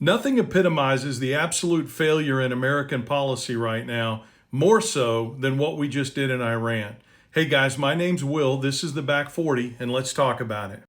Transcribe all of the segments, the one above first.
Nothing epitomizes the absolute failure in American policy right now more so than what we just did in Iran. Hey guys, my name's Will. This is the Back 40, and let's talk about it.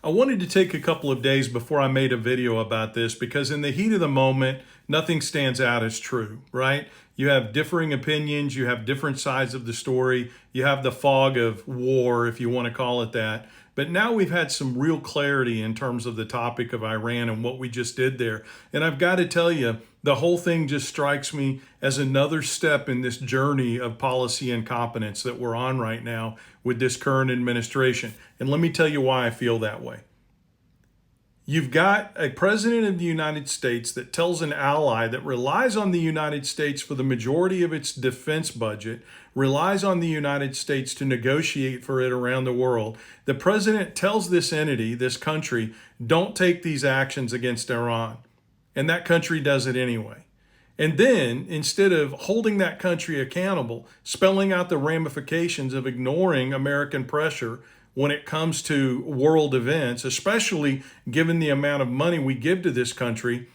I wanted to take a couple of days before I made a video about this because in the heat of the moment, nothing stands out as true, right? You have differing opinions, you have different sides of the story, you have the fog of war, if you want to call it that. But now we've had some real clarity in terms of the topic of Iran and what we just did there. And I've got to tell you, the whole thing just strikes me as another step in this journey of policy incompetence that we're on right now with this current administration. And let me tell you why I feel that way. You've got a president of the United States that tells an ally that relies on the United States for the majority of its defense budget, relies on the United States to negotiate for it around the world. The president tells this entity, this country, don't take these actions against Iran. And that country does it anyway. And then, instead of holding that country accountable, spelling out the ramifications of ignoring American pressure when it comes to world events, especially given the amount of money we give to this country,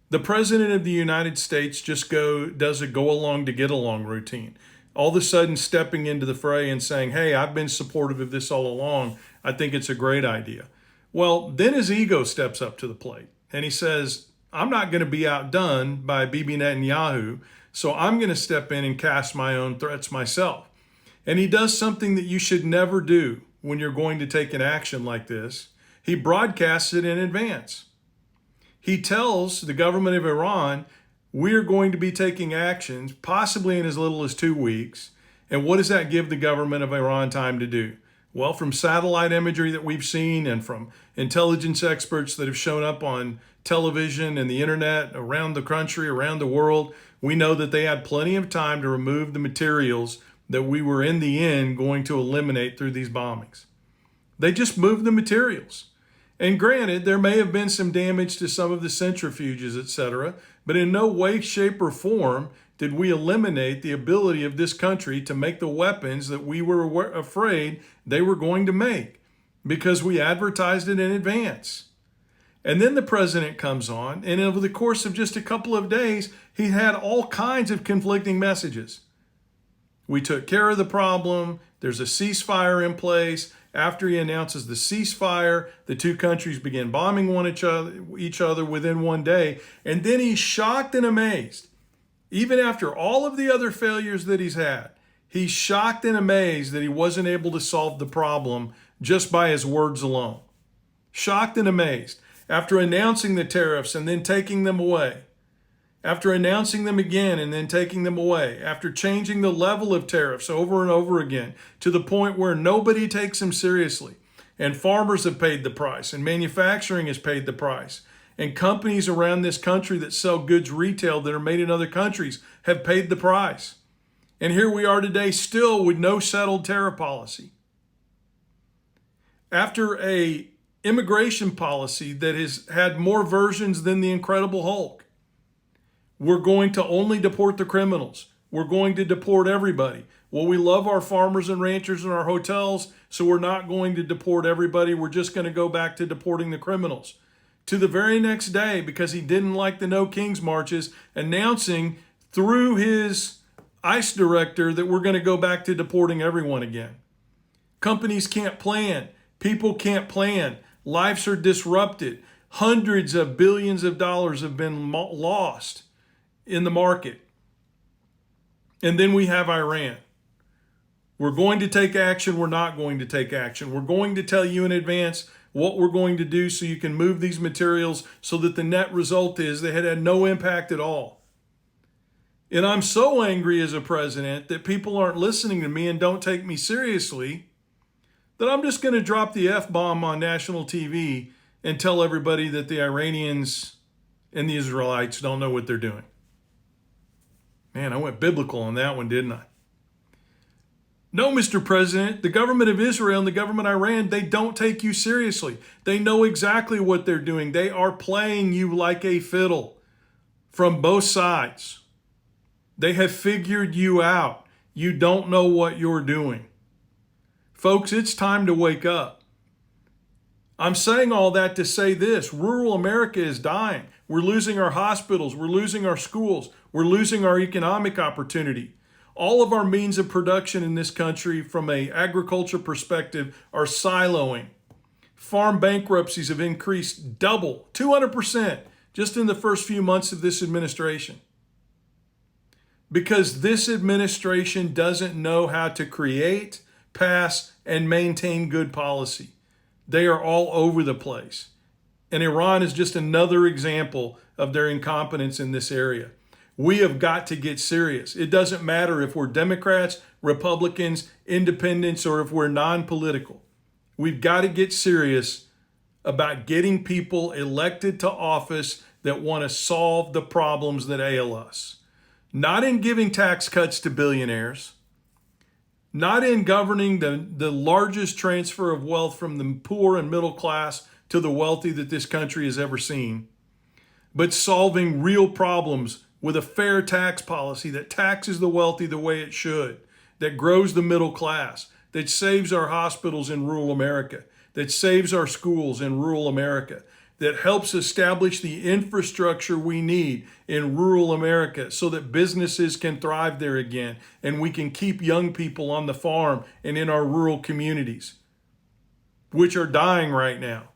the president of the United States just does a go along to get along routine. All of a sudden stepping into the fray and saying, hey, I've been supportive of this all along. I think it's a great idea. Well, then his ego steps up to the plate and he says, I'm not going to be outdone by Bibi Netanyahu, so I'm going to step in and cast my own threats myself. And he does something that you should never do when you're going to take an action like this. He broadcasts it in advance. He tells the government of Iran, we're going to be taking actions, possibly in as little as 2 weeks. And what does that give the government of Iran time to do? Well, from satellite imagery that we've seen and from intelligence experts that have shown up on television and the internet around the country, around the world, we know that they had plenty of time to remove the materials that we were in the end going to eliminate through these bombings. They just moved the materials. And granted, there may have been some damage to some of the centrifuges, etc., but in no way, shape, or form did we eliminate the ability of this country to make the weapons that we were afraid they were going to make because we advertised it in advance. And then the president comes on, and over the course of just a couple of days, he had all kinds of conflicting messages. We took care of the problem. There's a ceasefire in place. After he announces the ceasefire, the two countries begin bombing each other within 1 day. And then he's shocked and amazed. Even after all of the other failures that he's had, he's shocked and amazed that he wasn't able to solve the problem just by his words alone. Shocked and amazed. After announcing the tariffs and then taking them away. After announcing them again and then taking them away, after changing the level of tariffs over and over again to the point where nobody takes them seriously, and farmers have paid the price, and manufacturing has paid the price, and companies around this country that sell goods retail that are made in other countries have paid the price. And here we are today still with no settled tariff policy. After a immigration policy that has had more versions than the Incredible Hulk. We're going to only deport the criminals. We're going to deport everybody. Well, we love our farmers and ranchers and our hotels, so we're not going to deport everybody. We're just going to go back to deporting the criminals. To the very next day, because he didn't like the No Kings marches, announcing through his ICE director that we're going to go back to deporting everyone again. Companies can't plan. People can't plan. Lives are disrupted. Hundreds of billions of dollars have been lost in the market. And then we have Iran. We're going to take action. We're not going to take action. We're going to tell you in advance what we're going to do so you can move these materials so that the net result is they had no impact at all. And I'm so angry as a president that people aren't listening to me and don't take me seriously that I'm just going to drop the F-bomb on national TV and tell everybody that the Iranians and the Israelites don't know what they're doing. Man, I went biblical on that one, didn't I? No, Mr. President, the government of Israel and the government of Iran, they don't take you seriously. They know exactly what they're doing. They are playing you like a fiddle from both sides. They have figured you out. You don't know what you're doing. Folks, it's time to wake up. I'm saying all that to say this: rural America is dying. We're losing our hospitals. We're losing our schools. We're losing our economic opportunity. All of our means of production in this country from an agriculture perspective are siloing. Farm bankruptcies have increased double, 200%, just in the first few months of this administration. Because this administration doesn't know how to create, pass, and maintain good policy. They are all over the place. And Iran is just another example of their incompetence in this area. We have got to get serious. It doesn't matter if we're Democrats, Republicans, independents, or if we're non-political. We've got to get serious about getting people elected to office that want to solve the problems that ail us. Not in giving tax cuts to billionaires, not in governing the largest transfer of wealth from the poor and middle class to the wealthy that this country has ever seen, but solving real problems with a fair tax policy that taxes the wealthy the way it should, that grows the middle class, that saves our hospitals in rural America, that saves our schools in rural America, that helps establish the infrastructure we need in rural America so that businesses can thrive there again and we can keep young people on the farm and in our rural communities, which are dying right now.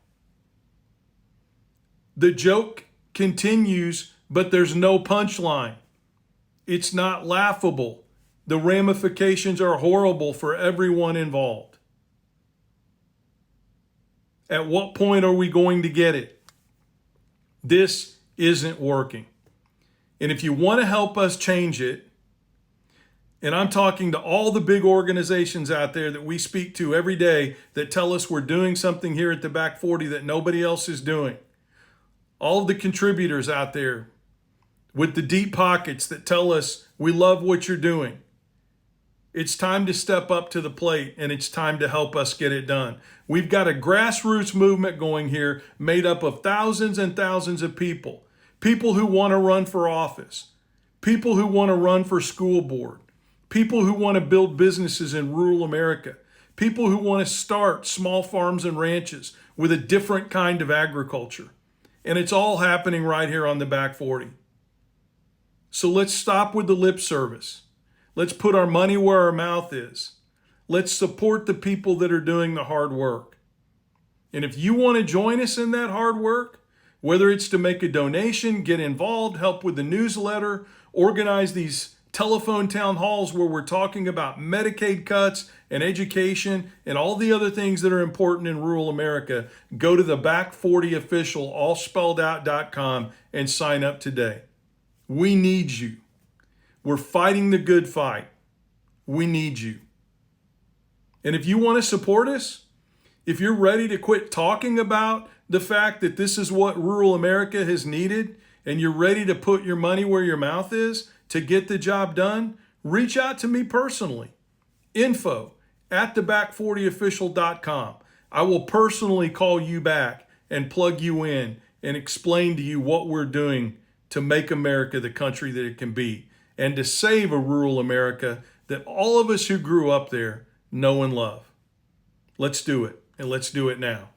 The joke continues, but there's no punchline. It's not laughable. The ramifications are horrible for everyone involved. At what point are we going to get it? This isn't working. And if you want to help us change it, and I'm talking to all the big organizations out there that we speak to every day that tell us we're doing something here at the Back 40 that nobody else is doing. All of the contributors out there with the deep pockets that tell us we love what you're doing. It's time to step up to the plate, and it's time to help us get it done. We've got a grassroots movement going here made up of thousands and thousands of people. People who want to run for office. People who want to run for school board. People who want to build businesses in rural America. People who want to start small farms and ranches with a different kind of agriculture. And it's all happening right here on the Back 40. So let's stop with the lip service. Let's put our money where our mouth is. Let's support the people that are doing the hard work. And if you want to join us in that hard work, whether it's to make a donation, get involved, help with the newsletter, organize these telephone town halls where we're talking about Medicaid cuts and education and all the other things that are important in rural America, go to the Back40official, all spelled out.com and sign up today. We need you. We're fighting the good fight. We need you. And if you want to support us, if you're ready to quit talking about the fact that this is what rural America has needed, and you're ready to put your money where your mouth is to get the job done, reach out to me personally. info@theback40official.com. I will personally call you back and plug you in and explain to you what we're doing to make America the country that it can be, and to save a rural America that all of us who grew up there know and love. Let's do it, and let's do it now.